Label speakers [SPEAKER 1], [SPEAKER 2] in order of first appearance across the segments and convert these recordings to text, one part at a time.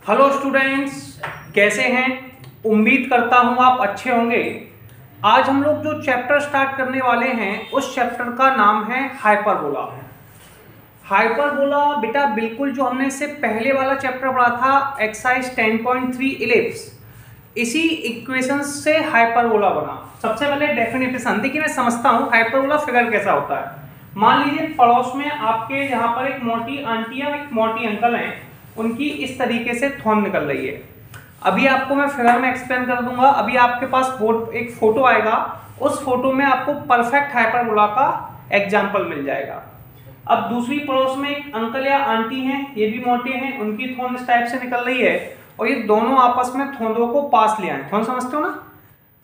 [SPEAKER 1] Hello students, कैसे हैं? उम्मीद करता हूं आप अच्छे होंगे। आज हम लोग जो चैप्टर स्टार्ट करने वाले हैं उस चैप्टर का नाम है हाइपरबोला। हाइपरबोला बेटा बिल्कुल जो हमने इससे पहले वाला चैप्टर पढ़ा था एक्सरसाइज 10.3 इलिप्स, इसी इक्वेशन से हाइपरबोला बना। सबसे पहले डेफिनेशन देखिए, मैं समझता हूँ हाइपरबोला फिगर कैसा होता है। मान लीजिए पड़ोस में आपके यहाँ पर एक मोटी आंटी या एक मोटी अंकल हैं, उनकी इस तरीके से थॉन निकल रही है। अभी आपको मैं फिगर में एक्सप्लेन कर दूंगा। अभी आपके पास बोर्ड एक फोटो आएगा, उस फोटो में आपको परफेक्ट हाइपरबोला का एग्जाम्पल मिल जाएगा। अब दूसरी पड़ोस में एक अंकल या आंटी हैं, ये भी मोटे हैं, उनकी थॉन इस टाइप से निकल रही है और ये दोनों आपस में थोंदों को पास ले आए। थॉन समझते हो ना?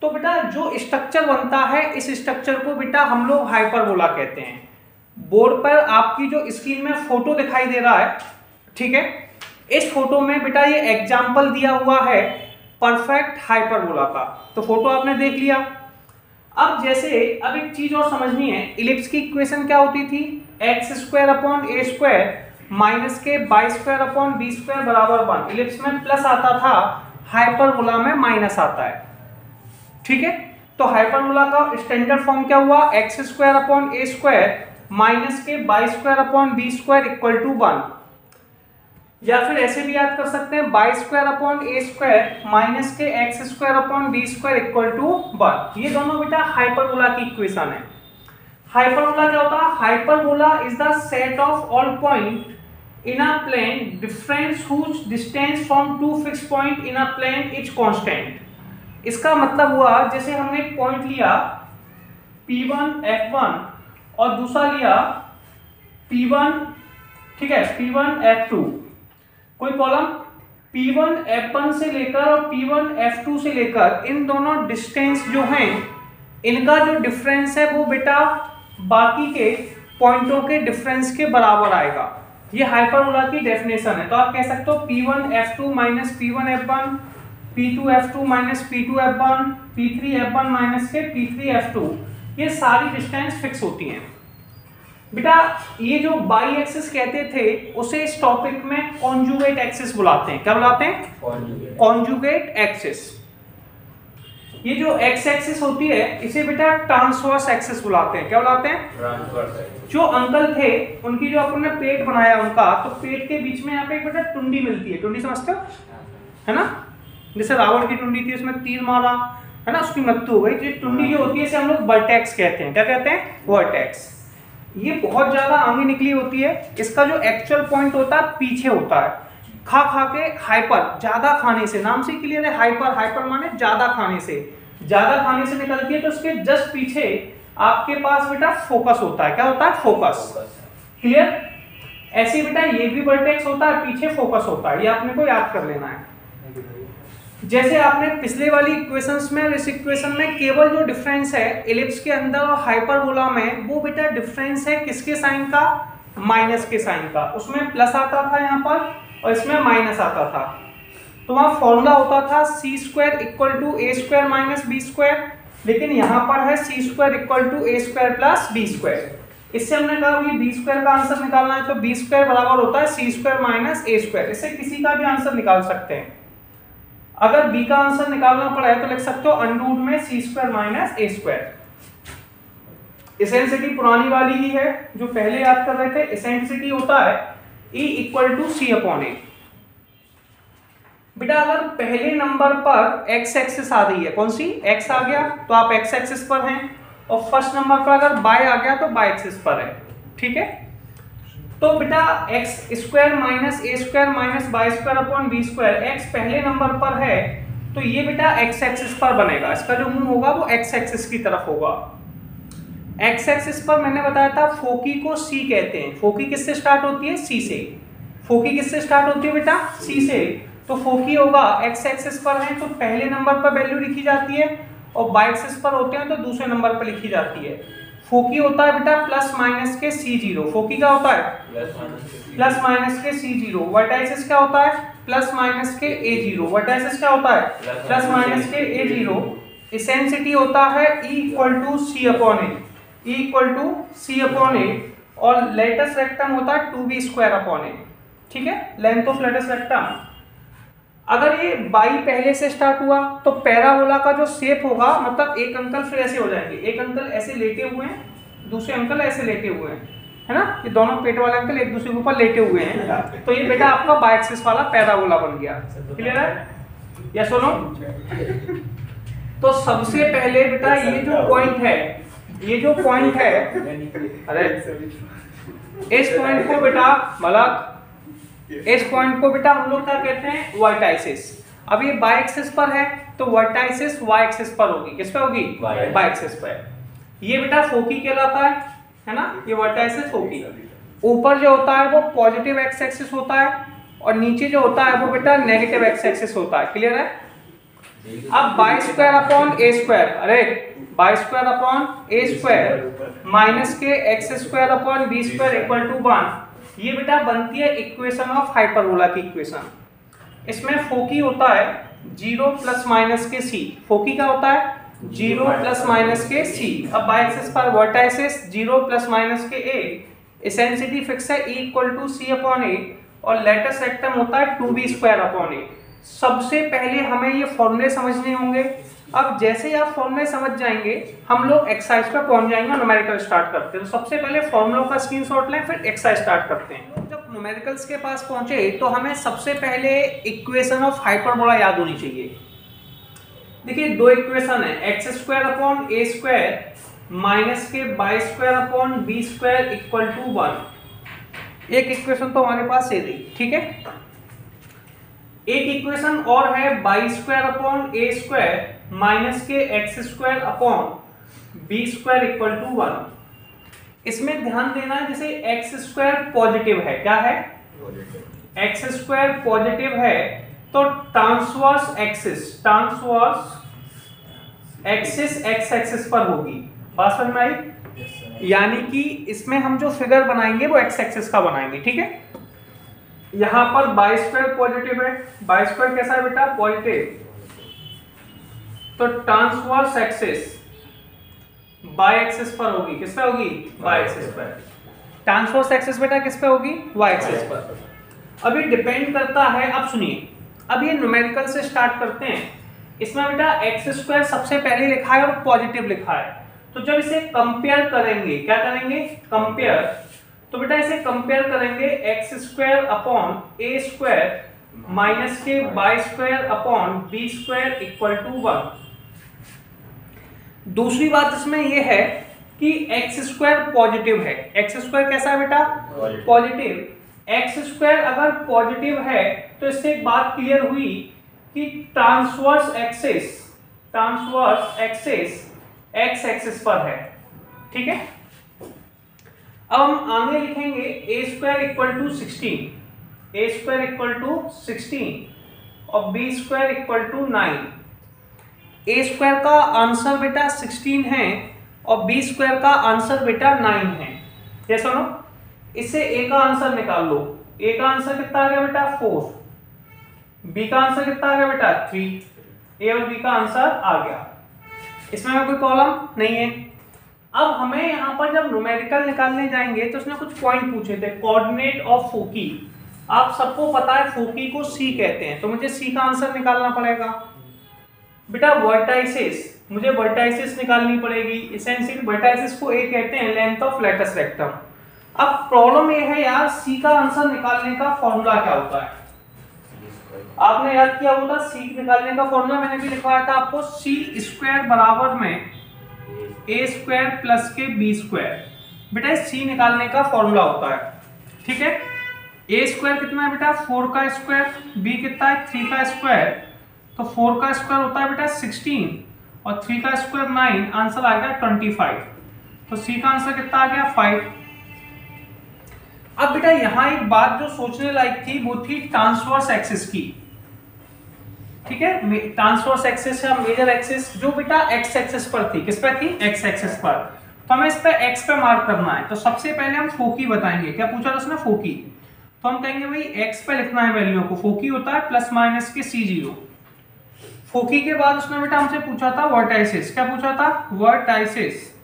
[SPEAKER 1] तो बेटा जो स्ट्रक्चर बनता है, इस स्ट्रक्चर को बेटा हम लोग हाइपरबोला कहते हैं। बोर्ड पर आपकी जो स्क्रीन में फोटो दिखाई दे रहा है, ठीक है, इस फोटो में बेटा ये एग्जाम्पल दिया हुआ है परफेक्ट हाइपरबोला का। तो फोटो आपने देख लिया। अब अब एक चीज और समझनी है, इलिप्स की इक्वेशन क्या होती थी? एक्स स्क्वायर अपॉन ए स्क्वायर माइनस के Y square upon B square बराबर 1। इलिप्स में प्लस आता था, हाइपरबोला में माइनस आता है, ठीक है। तो हाइपरबोला का स्टैंडर्ड फॉर्म क्या हुआ? एक्स स्क्वायर अपॉन ए स्क्वायर माइनस के Y square upon B square equal to 1। या फिर ऐसे भी याद कर सकते हैं, बाई स्क्वायर अपॉन ए स्क्वायर माइनस के x square upon B square equal to 1। ये दोनों बेटा हाइपरबोला की इक्वेशन है। हाइपरबोला क्या होता है? Hyperbola is the set of all point in a plane difference whose distance from two fix point in a plane is constant. इसका मतलब हुआ, जैसे हमने एक पॉइंट लिया P1 F1 और दूसरा लिया P1, ठीक है, P1 F2। कोई प्रॉब्लम? P1 F1 से लेकर और P1 F2 से लेकर इन दोनों डिस्टेंस जो हैं, इनका जो डिफरेंस है वो बेटा बाकी के पॉइंटों के डिफरेंस के बराबर आएगा। ये हाइपरबोला की डेफिनेशन है। तो आप कह सकते हो P1 F2 minus P1 F1, P2 F2 minus P2 F1, P3 F1 minus के P3 F2। ये सारी डिस्टेंस फिक्स होती हैं बेटा। ये जो बाई एक्सिस कहते थे उसे इस टॉपिक में कॉन्जुगेट एक्सिस बुलाते हैं। क्या बुलाते हैं? Conjugate axis. ये जो एक्स एक्सिस होती है इसे बेटा ट्रांसवर्स एक्सिस बुलाते हैं। क्या बुलाते हैं? ट्रांसवर्स। जो अंकल थे उनकी जो अपन ने पेट बनाया उनका, तो पेट के बीच में यहाँ पे एक बेटा टुंडी मिलती है। टुंडी समझते हो, है ना? जैसे रावण की टुंडी थी, उसमें तीर मारा, है ना, उसकी मृत्यु हो गई। तो ये टुंडी जो होती है इसे हम लोग वर्टेक्स कहते हैं। क्या कहते हैं? वर्टेक्स। ये बहुत ज्यादा आगे निकली होती है। इसका जो एक्चुअल पॉइंट होता है पीछे होता है। खा के हाइपर, ज्यादा खाने से, नाम से क्लियर है, हाइपर। हाइपर माने ज्यादा खाने से, ज्यादा खाने से निकलती है। तो उसके जस्ट पीछे आपके पास बेटा फोकस होता है। क्या होता है? फोकस। क्लियर? ऐसे बेटा ये भी वर्टेक्स होता है, पीछे फोकस होता है। ये आपने को याद कर लेना है। जैसे आपने पिछले वाली इक्वेशंस में और इस इक्वेशन में केवल जो डिफरेंस है इलिप्स के अंदर और हाइपरबोला में, वो बेटा डिफरेंस है किसके साइन का? माइनस के साइन का। उसमें प्लस आता था यहाँ पर और इसमें माइनस आता था। तो वहाँ फॉर्मूला होता था C square equal to A square minus B square, लेकिन यहाँ पर है C square equal to A square plus B square. इससे हमने कहा कि बी स्क्वायर का आंसर निकालना है, तो बी स्क्वायर बराबर होता है C square minus A square. इससे किसी का भी आंसर निकाल सकते हैं। अगर b का आंसर निकालना पड़ा तो लिख सकते हो अंडररूट में सी स्क्वायर माइनस ए स्क्वायर। इसेंसिटी पुरानी वाली ही है जो पहले याद कर रहे थे। इसेंसिटी होता है E equal to C upon A. बेटा अगर पहले नंबर पर x एक्सिस आ रही है, कौन सी? x आ गया तो आप x एक्सिस पर हैं, और फर्स्ट नंबर पर अगर y आ गया तो y एक्सिस पर है, ठीक है। तो बेटा X square minus A square minus Y square upon B square, X पहले नंबर पर है तो ये बेटा एक्स एक्सिस पर बनेगा। इसका जो मुंह होगा वो एक्स एक्सिस की तरफ होगा। एक्स एक्सिस पर मैंने बताया था फोकी को सी कहते हैं। फोकी किससे स्टार्ट होती है? सी से। फोकी किससे स्टार्ट होती है बेटा? सी से। तो फोकी होगा एक्स एक्सिस पर है तो पहले नंबर पर वैल्यू लिखी जाती है, और बाई एक्सिस पर होते हैं तो दूसरे नंबर पर लिखी जाती है। फोकी होता है बेटा प्लस माइनस के C0। फोकी क्या होता है? प्लस माइनस के C0। वर्टाइसिस क्या होता है? प्लस माइनस के A0। वर्टाइसिस क्या होता है? प्लस माइनस के A0। इसेंसिटी होता है E equal to C upon A. E equal to C upon A, और लेटस रेक्टम होता है 2b स्क्वायर अपॉन ए, ठीक है, लेंथ ऑफ लेटस रेक्टम। अगर ये बाई पहले से स्टार्ट हुआ तो पैराबोला का जो शेप होगा, मतलब एक अंकल फिर ऐसे हो जाएंगे, एक अंकल ऐसे लेटे हुए हैं, दूसरे अंकल ऐसे लेटे हुए हैं, है ना, ये दोनों पेट वाले अंकल एक दूसरे के ऊपर लेटे हुए हैं, तो ये बेटा आपका बाई एक्सिस वाला पैराबोला बन गया। क्लियर है? या सुनो, तो सबसे पहले बेटा ये जो पॉइंट है, ये जो पॉइंट है, अरे इस पॉइंट को बेटा मतलब इस पॉइंट को बेटा हम लोग क्या कहते हैं, वर्टाइसिस। अब ये बाई एक्सिस पर है तो वर्टाइसिस वाई एक्सिस पर होगी। किस पे होगी? बाई एक्सिस पर। ये बेटा फोकी कहलाता है ना, ये वर्टाइसिस फोकी। ऊपर जो होता है वो पॉजिटिव एक्स एक्सिस होता है और नीचे जो होता है वो बेटा नेगेटिव एक्स एक्सिस होता है। क्लियर है? अब बाई स्क्वायर अपॉन ए स्क्वायर, अरे बाई स्क्वायर अपॉन ए स्क्वायर माइनस के x square upon B square equal to 1, ये बेटा बनती है इक्वेशन ऑफ हाइपरबोला की इक्वेशन। इसमें फोकी होता है 0 प्लस माइनस के सी। फोकी का होता है 0 प्लस माइनस के सी। अब बाई एक्सिस पर वर्टाइसिस 0 प्लस माइनस के ए, एसेंसिटी फिक्स है E equal to C upon A और लेटेस्ट रेक्टम होता है 2b स्क्वायर अपॉन ए। सबसे पहले हमें ये फॉर्मूले समझने होंगे। अब जैसे ही आप फॉर्मूले समझ जाएंगे हम लोग एक्सरसाइज पे पहुंच जाएंगे, न्यूमेरिकल स्टार्ट करते हैं। तो सबसे पहले फॉर्मूलों का स्क्रीनशॉट लें, फिर एक्सरसाइज स्टार्ट करते हैं। जब न्यूमेरिकल्स के पास पहुंचे तो हमें सबसे पहले इक्वेशन ऑफ हाइपरबोला याद होनी चाहिए। देखिए दो इक्वेशन है, एक्स स्क्वायर अपॉन ए स्क्वायर माइनस के Y square upon B square equal to 1। एक इक्वेशन तो हमारे पास ये रही, ठीक है। एक इक्वेशन और है by square upon A square minus के x square upon B square equal to 1। इसमें ध्यान देना है, जैसे एक्स स्क्वायर पॉजिटिव है, क्या है? एक्स स्क्वायर पॉजिटिव है तो ट्रांसवर्स एक्सिस एक्स एक्सिस पर होगी। बात समझ में आई? यानी कि इसमें हम जो फिगर बनाएंगे वो एक्स एक्सिस का बनाएंगे, ठीक है। यहां पर बाई स्क्वायर पॉजिटिव है, बाई स्क्वायर कैसा है बेटा? पॉजिटिव, तो ट्रांसवर्स एक्सिस बाई एक्सिस पर होगी। किस पे होगी? बाई एक्सिस पर। ट्रांसवर्स एक्सिस बेटा किस पे होगी? वाई एक्सिस पर। अभी डिपेंड करता है, अब सुनिए, अब ये न्यूमेरिकल से स्टार्ट करते हैं। इसमें बेटा एक्स स्क्वायर सबसे पहले लिखा है और पॉजिटिव लिखा है, तो जब इसे कंपेयर करेंगे, क्या करेंगे? कंपेयर, तो बेटा इसे कंपेयर करेंगे एक्स स्क्वायर अपॉन ए स्क्वायर माइनस के Y square upon B square equal to 1। दूसरी बात इसमें यह है कि एक्स स्क्वायर पॉजिटिव है। एक्स स्क्वायर कैसा है बेटा? पॉजिटिव। एक्स स्क्वायर अगर पॉजिटिव है तो इससे एक बात क्लियर हुई कि ट्रांसवर्स एक्सिस एक्स एक्सिस पर है, ठीक है। अब हम आगे लिखेंगे A square equal to 16, A square equal to 16 और B square equal to 9। A square का आंसर बेटा 16 है और बी स्क्वायर का आंसर बेटा 9 है। ये सुनो, इससे ए का आंसर निकाल लो। ए का आंसर कितना आ गया बेटा? 4। बी का आंसर कितना आ गया बेटा? 3। ए और बी का आंसर आ गया, इसमें कोई प्रॉब्लम नहीं है। अब हमें यहाँ पर जब न्यूमेरिकल निकालने जाएंगे तो उसने कुछ पॉइंट पूछे थे, कोऑर्डिनेट ऑफ फोकी। आप सबको पता है फोकी को सी कहते हैं, तो मुझे सी का आंसर निकालना पड़ेगा। बेटा वर्टाइसिस, मुझे वर्टाइसिस निकालनी पड़ेगी। एसेंशियल वर्टाइसिस को ए कहते हैं, लेंथ ऑफ लेटेस्ट रेक्टम। अब प्रॉब्लम ये है यार, सी का आंसर निकालने का फॉर्मूला क्या होता है? आपने याद किया होगा सी निकालने का फॉर्मूला, मैंने भी लिखवाया था आपको। सी स्क्वायर बराबर में ए स्क्वायर प्लस के बी स्क्वायर। बेटा सी निकालने का फॉर्मूला होता है, ठीक है। ए स्क्वायर कितना है बेटा? 4 का स्क्वायर। बी कितना है? 3 का स्क्वायर। तो 4 का स्क्वायर होता है बेटा 16 और 3 का स्क्वायर 9, आंसर आ गया 25। तो सी का आंसर कितना आ गया? 5। अब बेटा यहां एक बात जो सोचने लायक थी वो थी ट्रांसवर्स एक्सिस की, ठीक है। ट्रांसवर्स एक्सिस या मेजर एक्सिस जो बेटा एक्स एक्सिस पर थी। किस पर थी? एक्स एक्सिस पर। तो हमें इस पे एक्स पे मार्क करना है। तो सबसे पहले हम फोकी बताएंगे। क्या पूछा था उसने? फोकी। तो हम कहेंगे भाई एक्स पे लिखना है वैल्यू को। फोकी होता है प्लस माइनस के C0। फोकी के बाद उसने बेटा हमसे पूछा था वर्टाइसिस। क्या पूछा था? वर्टाइसिस।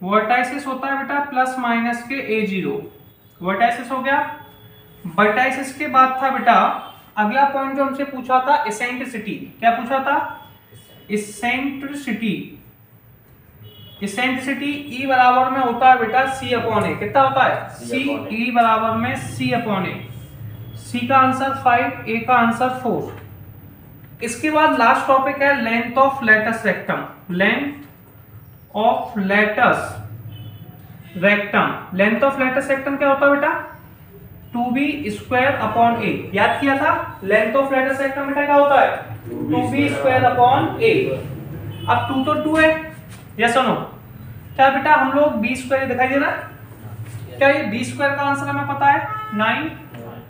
[SPEAKER 1] वर्टाइसिस होता है बेटा प्लस माइनस के A0। वर्टाइसिस हो गया। वर्टाइसिस के बाद था बेटा अगला पॉइंट जो हमसे पूछा था इसेंट्रिसिटी, क्या पूछा था? इसेंट्रिसिटी। इसेंट्रिसिटी ई बराबर में होता है बेटा सी अपॉन ए। कितना होता है? सी। ई बराबर में सी अपॉन ए। सी का आंसर 5, ए का आंसर 4। इसके बाद लास्ट टॉपिक है length of latus rectum. Length of latus rectum. Length of latus rectum क्या होता है बेटा? 2b स्क्वायर अपॉन ए। याद किया था? लेंथ ऑफ लेटस रेक्टम बेटा क्या होता है? 2b स्क्वायर अपॉन ए। अब 2 तो 2 है, यस और नो? क्या बेटा हम लोग b स्क्वायर दिखाई दे रहा है? क्या ये b स्क्वायर का आंसर हमें पता है? 9।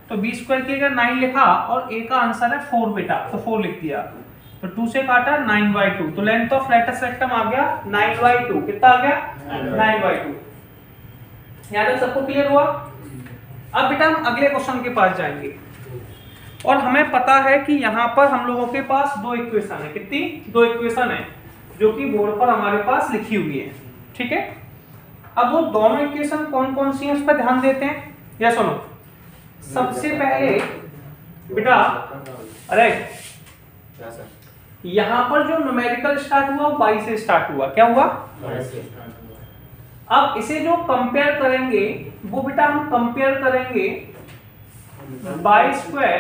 [SPEAKER 1] तो b स्क्वायर की अगर 9 लिखा और a का आंसर है 4 बेटा, तो 4 लिख दिया। तो 2 से काटा 9/2। तो लेंथ ऑफ लेटस रेक्टम आ गया 9/2। कितना आ गया? 9/2। यहाँ तक सबको क्लियर हुआ? अब बेटा हम अगले क्वेश्चन के पास जाएंगे और हमें पता है कि यहाँ पर हम लोगों के पास 2 इक्वेशन है। कितनी? 2 इक्वेशन है जो कि बोर्ड पर हमारे पास लिखी हुई है। ठीक है, अब वो दोनों इक्वेशन कौन कौन सी हैं उस पर ध्यान देते हैं। या सुनो, सबसे पहले बेटा अरे यहाँ पर जो न्यूमेरिकल स्टार्ट हुआ वो 22 से स्टार्ट हुआ। क्या हुआ? अब इसे जो कंपेयर करेंगे वो बेटा हम कंपेयर करेंगे बाई स्क्वायर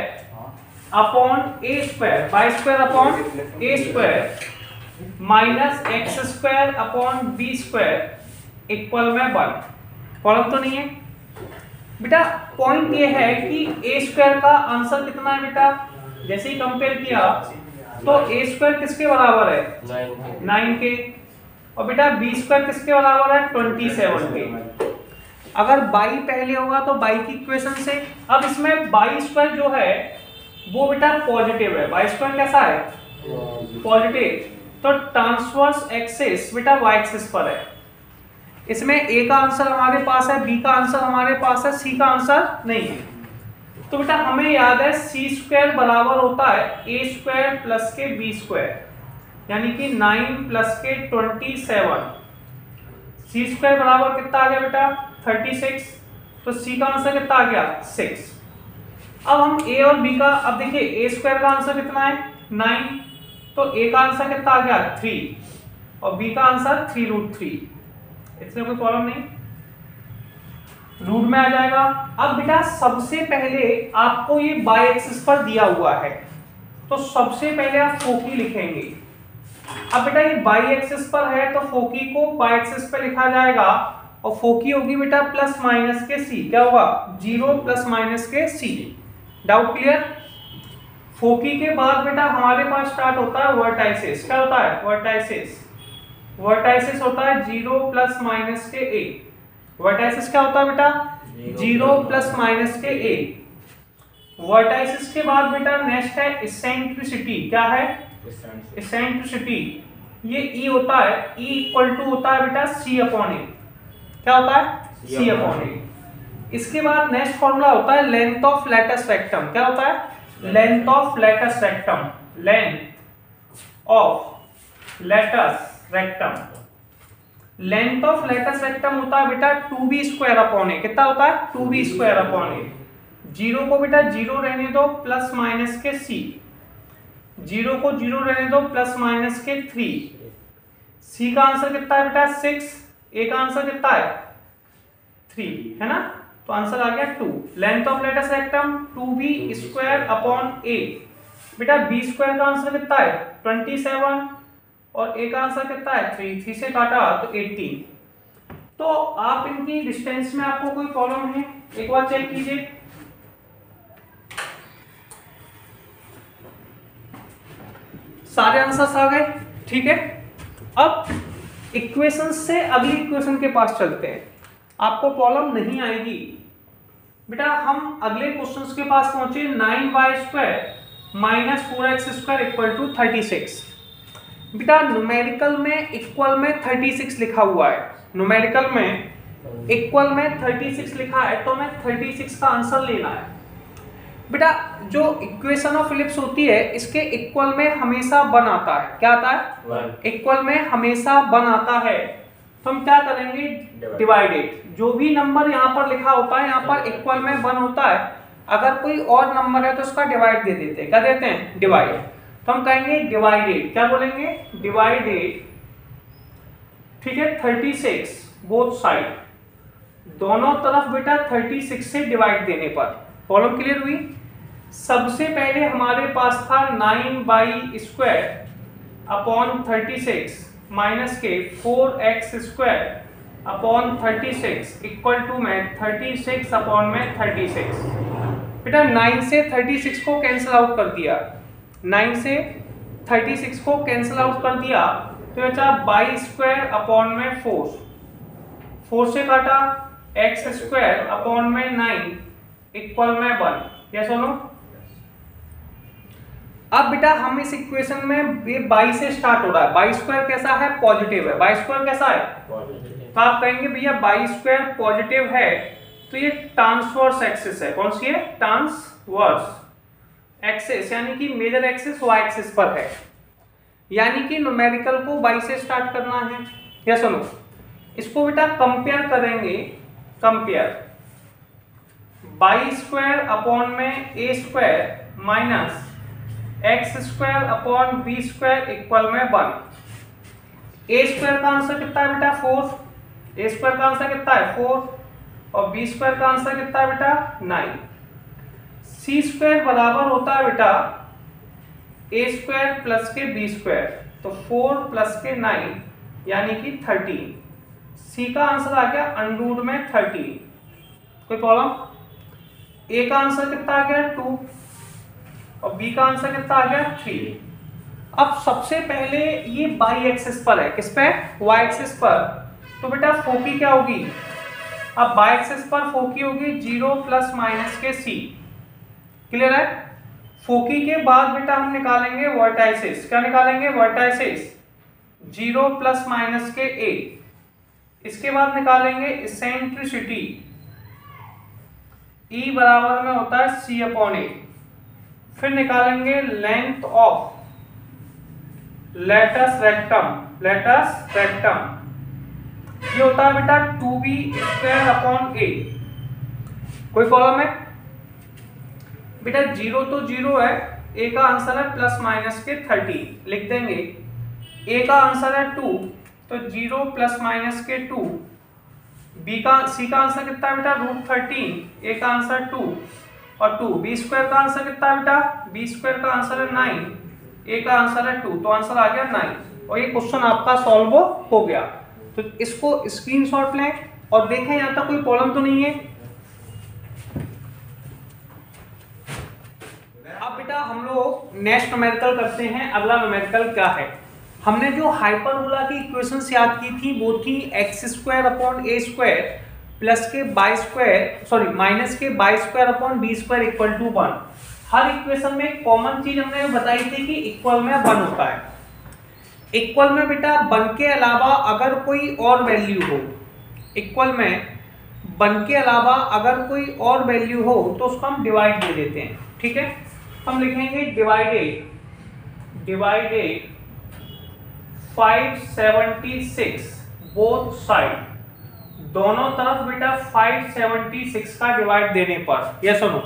[SPEAKER 1] अपॉन ए स्क्वायर। बाई स्क्वायर अपॉन ए square minus x square upon B square equal में 1। प्रॉब्लम तो नहीं है बेटा? पॉइंट ये है कि ए स्क्वायर का आंसर कितना है बेटा? जैसे ही कंपेयर किया तो ए स्क्वायर किसके बराबर है? 9 के। और बेटा बी स्क्वायर किसके बराबर है? 27 के। अगर बाई पहले होगा तो बाई की इक्वेशन से। अब इसमें बाई स्क्वायर जो है वो बेटा पॉजिटिव है। बाई स्क्वायर कैसा है? पॉजिटिव। तो ट्रांसवर्स एक्सिस बेटा वाई एक्सिस पर है। इसमें ए का आंसर हमारे पास है, बी का आंसर हमारे पास है, सी का आंसर नहीं है। तो बेटा हमें याद है सी स्क्वायर बराबर होता है ए स्क्वायर प्लस के बी स्क्वायर, यानी कि 9 प्लस के 27। सी स्क्वायर बराबर कितना आ गया बेटा? 36। तो सी का आंसर कितना आ गया? 6। अब हम ए और बी का, अब देखिए ए स्क्वायर का आंसर कितना है? 9। तो ए का आंसर कितना आ गया? 3 और बी का आंसर 3√3। इसमें कोई प्रॉब्लम नहीं, रूट में आ जाएगा। अब बेटा सबसे पहले आपको ये बाई एक्सिस पर दिया हुआ है तो सबसे पहले आप फोकी लिखेंगे। अब बेटा ये बाई एक्सिस पर है तो फोकी को बाई एक्सिस पे लिखा जाएगा और फोकी होगी बेटा प्लस माइनस के सी। क्या होगा? 0 प्लस माइनस के सी। Doubt clear? फोकी के बाद बेटा हमारे पास स्टार्ट होता है वर्टाइसिस। क्या होता है? वर्टाइसिस। वर्टाइसिस होता है 0 प्लस माइनस के ए। वर्टाइसिस क्या होता है बेटा? 0 प्लस माइनस के ए। वर्टाइसिस के बाद बेटा नेक्स्ट है इसेंट्रिसिटी। क्या है? इसेंट्रिसिटी। ये ई होता है, ई इक्वल टू होता है बेटा सी अपॉन ए। क्या होता है? सी अपॉन ए। इसके बाद नेक्स्ट फॉर्मूला होता है लेंथ ऑफ लेटस रेक्टम। क्या होता है? Length of latus rectum. Length of latus rectum. Length of latus rectum होता है बेटा 2b स्क्वायर अपॉन ए। कितना होता है? 2b स्क्वायर अपॉन ए। 0 को बेटा 0 रहने दो, प्लस माइनस के c। 0 को 0 रहने दो, प्लस माइनस के 3। c का आंसर कितना है बेटा? 6। a का आंसर कितना है? 3 है ना? तो आंसर आ गया 2। Length of latus rectum 2b square upon a। बेटा b स्क्वायर का आंसर कितना है? 27 और a का आंसर कितना है? 3 से काटा तो 18। तो आप इनकी डिस्टेंस में आपको कोई प्रॉब्लम है? एक बार चेक कीजिए। सारे आंसर्स आ गए? ठीक है, अब इक्वेशन से अगली इक्वेशन के पास चलते हैं। आपको प्रॉब्लम नहीं आएगी बेटा। हम अगले क्वेश्चंस के पास पहुंचे। 9y² minus 4x square equal to 36। बेटा न्यूमेरिकल में इक्वल में 36 लिखा हुआ है। न्यूमेरिकल में इक्वल में 36 लिखा है तो हमें 36 का आंसर लेना है। बेटा जो इक्वेशन ऑफ इलिप्स होती है इसके इक्वल में हमेशा 1 आता है। क्या आता है? इक्वल में हमेशा 1 आता है। तो हम क्या करेंगे? डिवाइडेड। जो भी नंबर यहाँ पर लिखा होता है यहाँ पर इक्वल में 1 होता है अगर कोई और नंबर है तो उसका डिवाइड दे देते हैं, क्या देते हैं, डिवाइड। तो हम कहेंगे डिवाइडेड, क्या बोलेंगे, डिवाइडेड, ठीक है, 36 बोथ साइड, दोनों तरफ बेटा 36 से डिवाइड देने पर। प्रॉब्लम क्लियर हुई। सबसे पहले हमारे पास था 9/² अपॉन 36 माइनस के 4x² अपॉन 36 इक्वल टू में 36 अपॉन में 36। बेटा 9 से 36 को कैंसिल आउट कर दिया, 9 से 36 को कैंसिल आउट कर दिया तो बचा 22² अपॉन में 4 से काटा x² अपॉन में 9 इक्वल में 1। यस और नो। अब बेटा हम इस इक्वेशन में ये 22 से स्टार्ट हो रहा है, 22² कैसा है, पॉजिटिव है, 22² कैसा है पॉजिटिव। तो आप कहेंगे भैया 22² पॉजिटिव है तो ये ट्रांसवर्स एक्सिस है, कौन सी है, ट्रांसवर्स एक्सिस, यानी कि मेजर एक्सिस y एक्सिस पर है, यानी कि न्यूमेरिकल को 22 से स्टार्ट करना है। यस और नो। इसको बेटा कंपेयर करेंगे, कंपेयर 22² अपॉन में a² minus x² upon b² equal में 1। a² का आंसर कितना है बेटा 4, a² का आंसर कितना है 4 और b² का आंसर कितना है बेटा 9। c² बराबर होता है बेटा a² प्लस के b², तो 4 प्लस के 9 यानी कि 13। c का आंसर आ गया अंडर में 13। कोई प्रॉब्लम। a का आंसर कितना आ गया 2 और b का आंसर कितना आ गया 3। अब सबसे पहले ये y एक्सिस पर है, किस पे, y एक्सिस पर, तो बेटा फोकी क्या होगी, अब y एक्सिस पर फोकी होगी 0 प्लस माइनस के c। क्लियर है। फोकी के बाद बेटा हम निकालेंगे वर्टाइसिस, क्या निकालेंगे, वर्टाइसिस 0 प्लस माइनस के a। इसके बाद निकालेंगे इसेंट्रिसिटी, E बराबर में होता है c अपॉन a। फिर निकालेंगे length of latus rectum, latus rectum, ये होता है बेटा 2b² अपॉन a। कोई प्रॉब्लम है बेटा, 0 तो 0 है, a का आंसर है प्लस माइनस के 30, लिख देंगे a का आंसर है 2 तो 0 प्लस माइनस के 2, c का आंसर कितना है बेटा √13, a का आंसर 2 और 2, b² का आंसर कितना है बेटा, b² का आंसर है 9, a का आंसर है 2, तो आंसर आ गया 9 और ये क्वेश्चन आपका सॉल्व हो गया। तो इसको स्क्रीनशॉट लें और देखें यहाँ तक कोई प्रॉब्लम तो नहीं है। अब बेटा हम लोग नेक्स्ट न्यूमेरिकल करते हैं। अगला न्यूमेरिकल क्या है, हमने जो हाइपरबोला की इक्वेशंस याद की थी वो थी x² अपॉन a² प्लस के माइनस के y² upon b² equal to 1। हर इक्वेशन में कॉमन चीज हमने बताई थी कि इक्वल में 1 होता है। इक्वल में बेटा 1 के अलावा अगर कोई और वैल्यू हो, इक्वल में 1 के अलावा अगर कोई और वैल्यू हो तो उसको हम डिवाइड दे देते हैं, ठीक है। हम लिखेंगे डिवाइडेड 576 बोथ साइड, दोनों तरफ बेटा 576 का डिवाइड देने पर। यस और नो,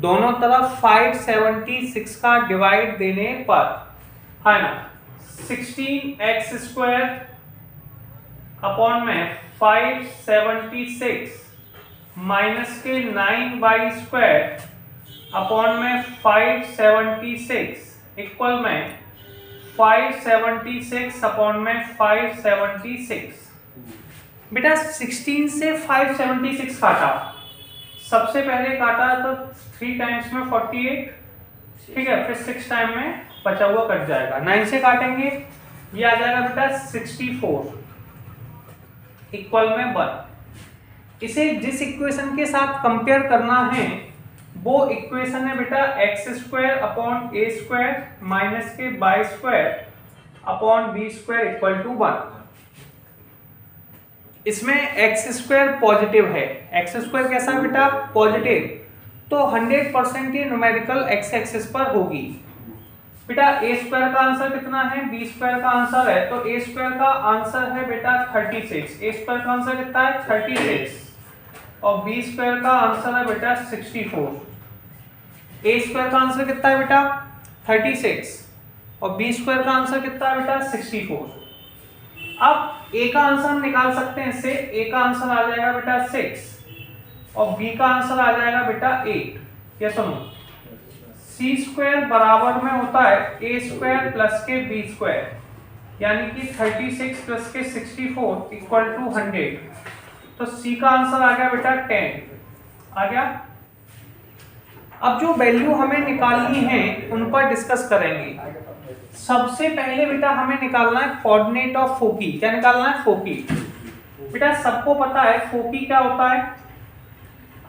[SPEAKER 1] दोनों तरफ 576 का डिवाइड देने पर है ना, 16x² अपॉन में 576 माइनस के 9y² अपॉन में 576 इक्वल में 576 अपॉन में 576। बेटा 16 से 576 काटा, सबसे पहले काटा तो 3 टाइम्स में 48, ठीक है, फिर 6 टाइम में बचा हुआ कट जाएगा। 9 से काटेंगे ये आ जाएगा बेटा 64 इक्वल में 1। इसे जिस इक्वेशन के साथ कंपेयर करना है वो इक्वेशन है बेटा x² अपॉन a² माइनस के y² upon b² equal to 1। इसमें x² पॉजिटिव है, x² कैसा है बेटा पॉजिटिव, तो 100% ये न्यूमेरिकल x एक्सिस पर होगी। बेटा a² का आंसर कितना है, b² का आंसर है, तो a² का आंसर है बेटा 36, a² का आंसर कितना है 36 और बी स्क्वायर का आंसर है बेटा 64। ए स्क्वायर का आंसर कितना है बेटा 36 और बी स्क्वायर का आंसर कितना है बेटा 64। अब ए का आंसर हम निकाल सकते हैं इससे, ए का आंसर आ जाएगा बेटा 6 और बी का आंसर आ जाएगा बेटा 8। क्या सुनो, सी स्क्वायर बराबर में होता है ए स्क्वायर प्लस के बी स्क्वायर, यानी कि 36 प्लस के 64 इक्वल टू 100। तो सी का आंसर आ गया बेटा 10 आ गया। अब जो वैल्यू हमें निकालनी है उन पर डिस्कस करेंगे। सबसे पहले बेटा हमें निकालना है कोऑर्डिनेट ऑफ फोकी। क्या निकालना है? फोकी। बेटा सबको पता है फोकी क्या होता है।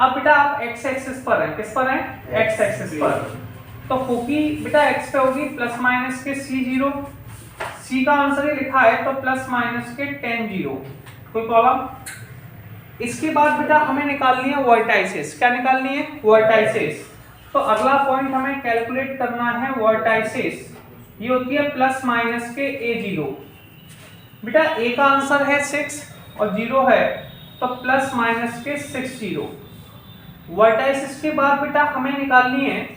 [SPEAKER 1] अब बेटा आप एक्स एक्सिस पर है, किस पर है? एक्स एक्सिस पर। तो फोकी बेटा एक्स पे होगी प्लस माइनस के c0। सी का आंसर ये लिखा है तो प्लस माइनस के 10 0। कोई प्रॉब्लम? इसके बाद बेटा हमें निकालनी है वर्टाइसेस। क्या निकालनी है? वर्टाइसेस। तो अगला पॉइंट हमें कैलकुलेट करना है वर्टाइसेस। ये होती है प्लस माइनस के a0। बेटा a का आंसर है 6 और 0 है तो प्लस माइनस के 6 0। वर्टाइसेस के बाद बेटा हमें निकालनी है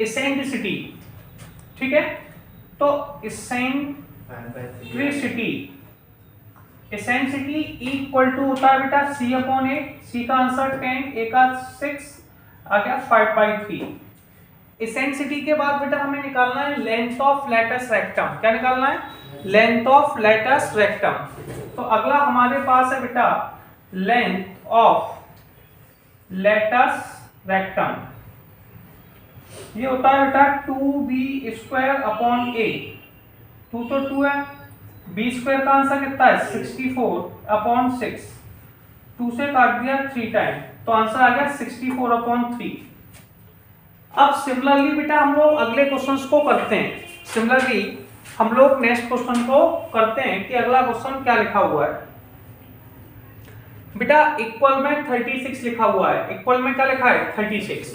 [SPEAKER 1] इसेंट्रिसिटी। ठीक है, तो इसेंट्रिसिटी इक्वल टू होता है बेटा c अपॉन a। c का आंसर 10, a का 6 आ गया 5/3। इसेंट्रिसिटी के बाद बेटा हमें निकालना है लेंथ ऑफ लैटस रेक्टम। क्या निकालना है? Length of latus rectum. तो अगला हमारे पास है बेटा लेंथ ऑफ लैटस रेक्टम। ये होता है बेटा 2b स्क्वायर अपॉन a। 2 तो 2 है, b स्क्वायर का आंसर कितना है 64 अपॉन 6। 2 से काट दिया 3 टाइम तो आंसर आ गया 64 अपॉन 3। अब सिमिलरली बेटा हम लोग अगले क्वेश्चंस को करते हैं। सिमिलरली हम लोग नेक्स्ट क्वेश्चन को करते हैं कि अगला क्वेश्चन क्या लिखा हुआ है। बेटा इक्वल में 36 लिखा हुआ है। इक्वल में क्या लिखा है? 36।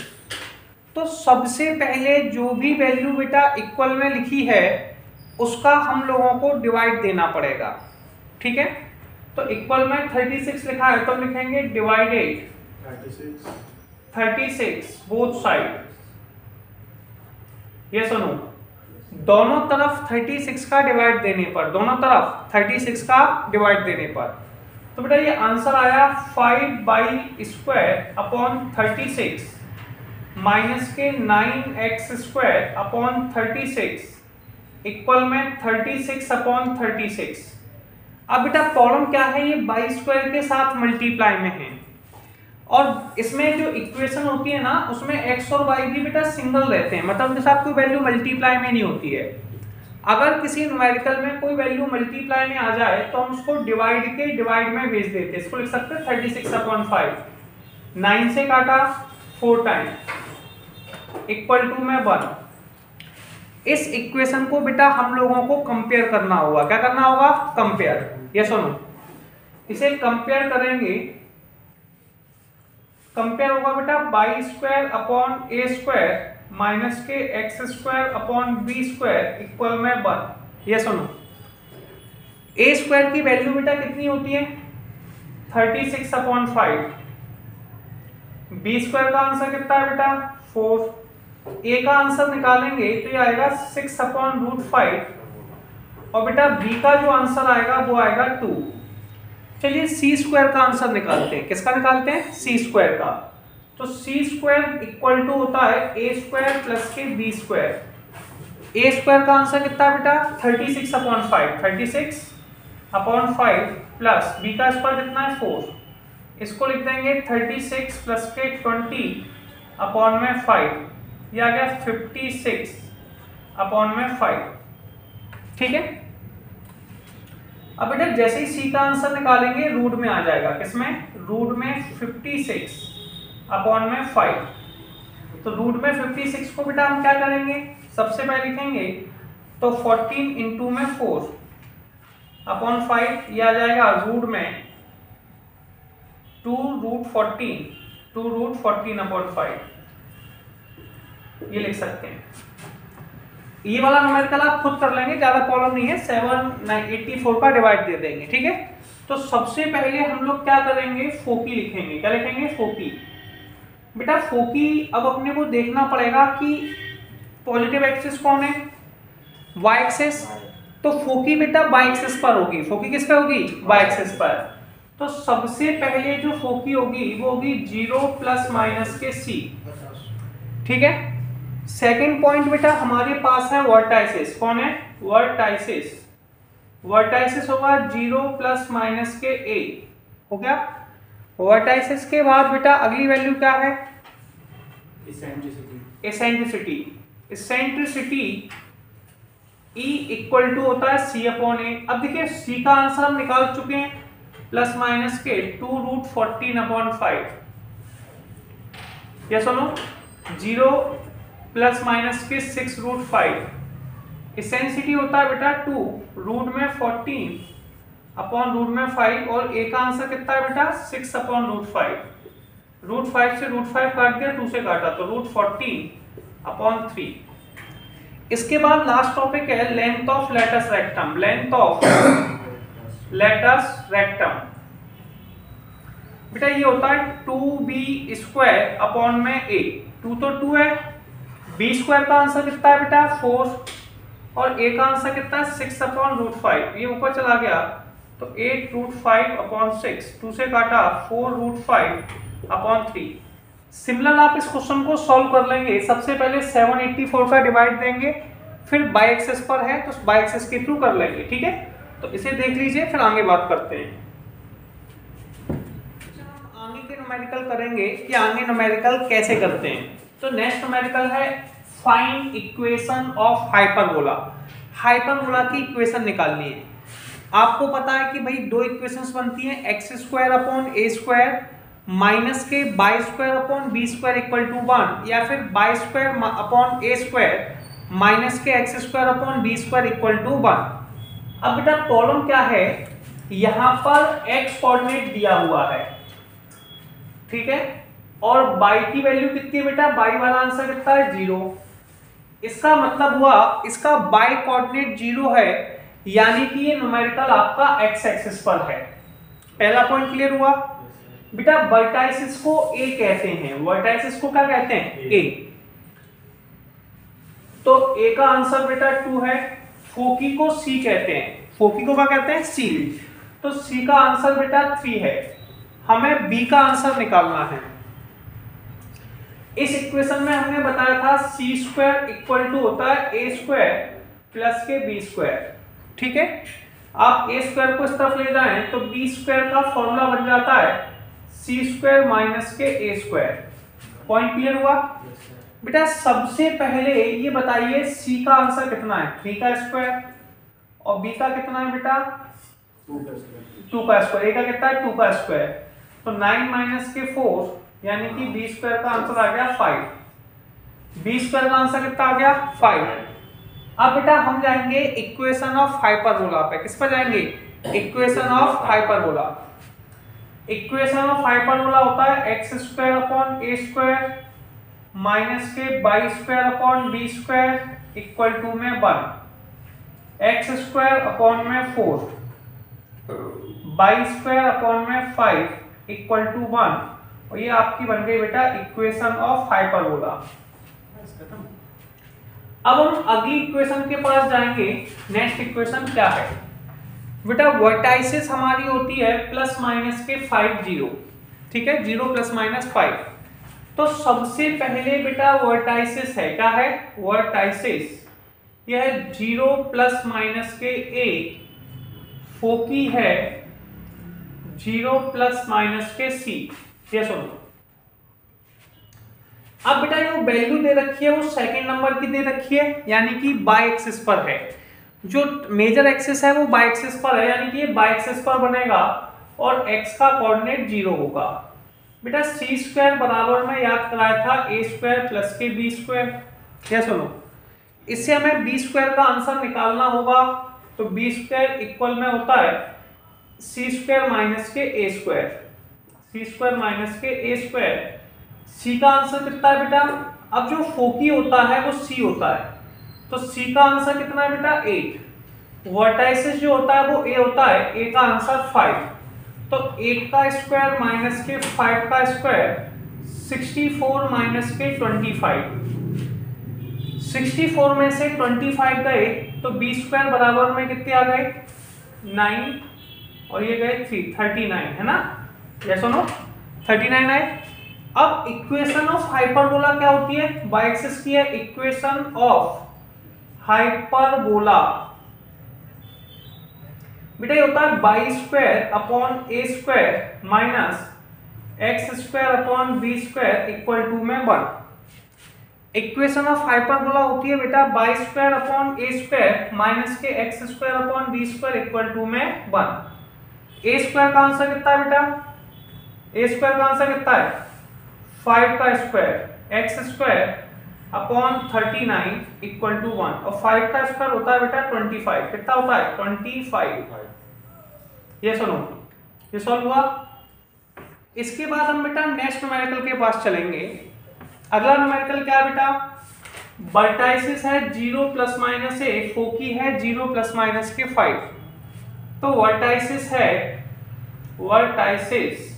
[SPEAKER 1] तो सबसे पहले जो भी वैल्यू बेटा इक्वल में लिखी है उसका हम लोगों को डिवाइड देना पड़ेगा। ठीक है, तो इक्वल में 36 लिखा है तो लिखेंगे डिवाइडेड 36 बोथ साइड। ये सुनो, दोनों तरफ 36 का डिवाइड देने पर, दोनों तरफ 36 का डिवाइड देने पर, तो बेटा ये आंसर आया 5/² अपॉन 36 माइनस के 9x स्क्वायर अपॉन 36 इक्वल में 36 अपॉन 36। अब बेटा प्रॉब्लम क्या है, ये बाई स्क्वायर के साथ मल्टीप्लाई में है और इसमें जो इक्वेशन होती है ना उसमें x और y भी बेटा सिंगल रहते हैं, मतलब उनके साथ कोई वैल्यू मल्टीप्लाई में नहीं होती है। अगर किसी न्यूमेरिकल में कोई वैल्यू मल्टीप्लाई में आ जाए तो हम उसको डिवाइड के डिवाइड में भेज देते हैं। इसको लिख सकते हैं 36 अपॉन 5। 9 से काटा 4 टाइम इक्वल टू में 1। इस इक्वेशन को बेटा हम लोगों को कंपेयर करना होगा। क्या करना होगा? कंपेयर। ये सुनो, इसे कंपेयर करेंगे। कंपेयर होगा बेटा बाई स्क्वायर अपॉन ए स्क्वायर माइनस के x square upon B square equal में 1। ये सुनो, ए स्क्वायर की वैल्यू बेटा कितनी होती है 36 अपॉन 5। बी स्क्वायर का आंसर कितना है बेटा 4। ए का आंसर निकालेंगे तो ये आएगा 6 अपॉन √5 और बेटा बी का जो आंसर आएगा वो आएगा 2। चलिए सी स्क्वायर का आंसर निकालते हैं। किसका निकालते हैं? सी स्क्वायर का। तो सी स्क्वायर इक्वल टू होता है ए स्क्वायर प्लस के बी स्क्वायर। ए स्क्वायर का आंसर कितना है बेटा 36 अपॉन 5। 36 अपॉन 5 प्लस बी का स्क्वायर कितना है 4। इसको लिख देंगे 36 प्लस के 20 अपॉन में 5। ये आ गया 56 अपॉन में 5। ठीक है, अब बेटा जैसे ही सी का आंसर निकालेंगे रूट में आ जाएगा। किसमें? रूट में 56 अपॉन में 5। तो रूट में 56 को बेटा हम क्या करेंगे, सबसे पहले लिखेंगे तो 14 इंटू में 4 अपॉन 5। ये आ जाएगा रूट में 2√14 अपॉन 5। ये लिख सकते हैं। ये वाला न्यूमेरिकल आप खुद कर लेंगे, ज्यादा प्रॉब्लम नहीं है। 784 का डिवाइड दे देंगे। ठीक है, तो सबसे पहले हम लोग क्या करेंगे, फोकी लिखेंगे। क्या लिखेंगे? फोकी। बेटा फोकी अब अपने को देखना पड़ेगा कि पॉजिटिव एक्सिस कौन है, वाई एक्सिस। तो फोकी बेटा वाई एक्सिस पर होगी। फोकी किस पे होगी? वाई एक्सिस पर। तो सबसे पहले जो फोकी होगी वो होगी 0 प्लस माइनस के सी। ठीक है। सेकंड पॉइंट बेटा हमारे पास है वर्टाइसिस। कौन है? वर्टाइसिस। वर्टाइसिस होगा 0 प्लस माइनस के ए। हो गया। वर्टाइसिस के बाद बेटा अगली वैल्यू क्या है? Eccentricity. Eccentricity E equal to होता है C अपॉन ए। अब देखिए C का आंसर हम निकाल चुके हैं, प्लस माइनस के 2√14 अपॉन 5। या सुनो 0 प्लस माइनस के 6√5। एसेंट्रिसिटी होता है बेटा 2 रूट में 14 अपॉन रूट में 5, और ए का आंसर कितना है बेटा? 6 अपॉन √5। √5 से √5 काट दिया, 2 से काटा तो √14 अपॉन 3। इसके बाद लास्ट टॉपिक है length of latus rectum. Length of latus rectum बेटा ये होता है 2b² अपॉन में a। 2 तो 2 है, b² का आंसर कितना है बेटा? 4, और a का आंसर कितना है? 6 अपॉन √5। ये ऊपर चला गया तो 8√5 अपॉन 6, 2 से काटा 4√5 अपॉन 3। सिमिलर आप इस क्वेश्चन को सॉल्व कर लेंगे। सबसे पहले 784 का डिवाइड देंगे, फिर बाई एक्सिस पर है तो बाई एक्सिस के थ्रू कर लेंगे। ठीक है, तो इसे देख लीजिए, फिर आगे बात करते हैं। हम आगे के न्यूमेरिकल करेंगे कि आगे न्यूमेरिकल कैसे करते हैं। तो नेक्स्ट न्यूमेरिकल है find equation of hyperbola. Hyperbola की इक्वेशन निकालनी है। आपको पता है कि भाई दो इक्वेशंस बनती हैं, x² अपॉन a² माइनस के y² upon b² equal to 1, या फिर y² अपॉन a² माइनस के x² upon b² equal to 1। अब बेटा प्रॉब्लम क्या है, यहां पर x कोऑर्डिनेट दिया हुआ है, ठीक है, और y की वैल्यू कितनी है बेटा? y वाला आंसर कितना है? 0। इसका मतलब हुआ इसका y कोऑर्डिनेट 0 है, यानी कि ये न्यूमेरिकल आपका x एक्सिस पर है। पहला पॉइंट क्लियर हुआ बेटा। वर्टाइसिस को a कहते हैं। वर्टाइसिस को क्या कहते हैं? a। तो a का आंसर बेटा 2 है। फोकी को c कहते हैं। फोकी को क्या कहते हैं? c। तो c का आंसर बेटा 3 है। हमें b का आंसर निकालना है। इस इक्वेशन में हमने बताया था c² इक्वल टू होता है a² प्लस के b²। ठीक है, आप a² को इस तरफ ले जाएं तो b² का फॉर्मूला बन जाता है c² माइनस के a²। पॉइंट क्लियर हुआ बेटा। सबसे पहले ये बताइए c का आंसर कितना है? 3 का स्क्वायर, और b का कितना है बेटा? 2 का स्क्वायर। a का कितना है? 2 का स्क्वायर। तो 9 माइनस के 4, यानी कि b² का आंसर आ गया 5। b² का आंसर कितना आ गया? 5। अब बेटा हम जाएंगे इक्वेशन ऑफ हाइपरबोला पे। किस पर जाएंगे? Equation of hyperbola. Equation of hyperbola होता है x² अपॉन a² माइनस के y² upon b² equal to में 1, x² अपॉन में 4, y² अपॉन में 5 इक्वल टू 1, और ये आपकी बन गई बेटा इक्वेशन ऑफ हाइपरबोला। अब हम अगली इक्वेशन के पास जाएंगे। नेक्स्ट इक्वेशन क्या है बेटा? वर्टाइसिस हमारी होती है प्लस माइनस के 5 0। ठीक है, 0 प्लस माइनस 5। तो सबसे पहले बेटा वर्टाइसिस है, क्या है? वर्टाइसिस यह है 0 प्लस माइनस के a। फोकी है 0 प्लस माइनस के c। ये सुनो, अब बेटा जो वैल्यू दे रखी है वो सेकंड नंबर की दे रखी है, यानी कि बाई एक्सिस पर है। जो मेजर एक्सिस है वो बाई एक्सिस पर है, यानी कि ये बाई एक्सिस पर बनेगा, और x का कोऑर्डिनेट 0 होगा। बेटा c² बराबर में याद कराया था a² प्लस के b²। या सुनो, इससे हमें b² का आंसर निकालना होगा, तो b² इक्वल में होता है c² माइनस के a²। c² माइनस के a²। c का आंसर कितना है बेटा? अब जो फोकी होता है वो c होता है, तो c का आंसर कितना है बेटा? 8। वर्टाइसिस जो होता है वो a होता है, a का आंसर 5। तो 8 का स्क्वायर माइनस के 5 का स्क्वायर 64 माइनस के 25। 64 में से 25 गए तो b स्क्वायर बराबर में कितने आ गए 9 और ये गए 3 39 है ना। यस और नो 39 आए। अब इक्वेशन ऑफ हाइपरबोला क्या होती है बाय एक्सिस की है इक्वेशन ऑफ हाइपरबोला बेटा ये होता है by square upon A square minus x square upon B square equal to में 1। इक्वेशन ऑफ हाइपरबोला होती है बेटा बाई स्क्वायर अपॉन ए स्क्वायर माइनस के x square upon B square equal to में 1। ए स्क्वायर का आंसर कितना है बेटा ए स्क्वायर का आंसर कितना है 5 का square X square upon 39 equal to 1 और 5 का स्क्वायर होता है बेटा 25। कितना होता है 25। ये सुनो ये सॉल्व हुआ। इसके बाद हम बेटा नेक्स्ट न्यूमेरिकल के पास चलेंगे। अगला न्यूमेरिकल क्या है बेटा वर्टाइसिस है 0 प्लस माइनस ए फोकी है 0 प्लस माइनस के 5। तो वर्टाइसिस है वर्टाइसिस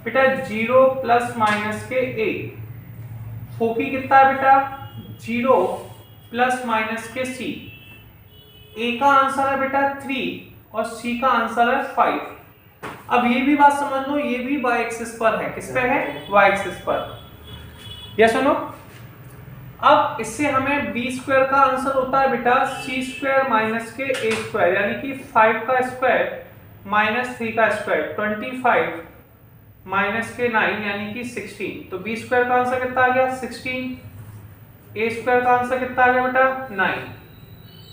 [SPEAKER 1] बेटा 0 प्लस माइनस के ए फोकी कितना है बेटा 0 प्लस माइनस के सी। ए का आंसर है बेटा 3 और सी का आंसर है 5। अब ये भी बात समझ लो ये भी वाई एक्सिस पर है। किस पे है वाई एक्सिस पर। यस सुनो अब इससे हमें बी स्क्वायर का आंसर होता है बेटा सी स्क्वायर माइनस के ए स्क्वायर यानी कि 5 का स्क्वायर माइनस 3 का स्क्वायर 25 माइनस के 9 यानी कि 16। तो बी स्क्वायर का आंसर कितना आ गया 16। ए स्क्वायर का आंसर कितना आ गया बेटा 9।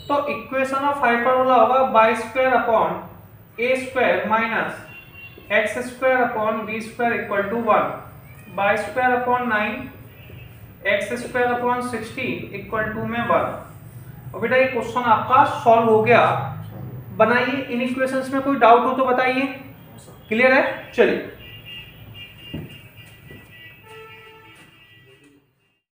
[SPEAKER 1] तो इक्वेशन ऑफ हाइपरबोला होगा y square upon A square minus x square upon B square equal to 1 y square upon 9 x square upon 16 equal to में 1। और बेटा ये क्वेश्चन आपका सॉल्व हो गया। बनाइए इन इक्वेशंस में कोई डाउट हो तो बताइए। क्लियर है चलिए।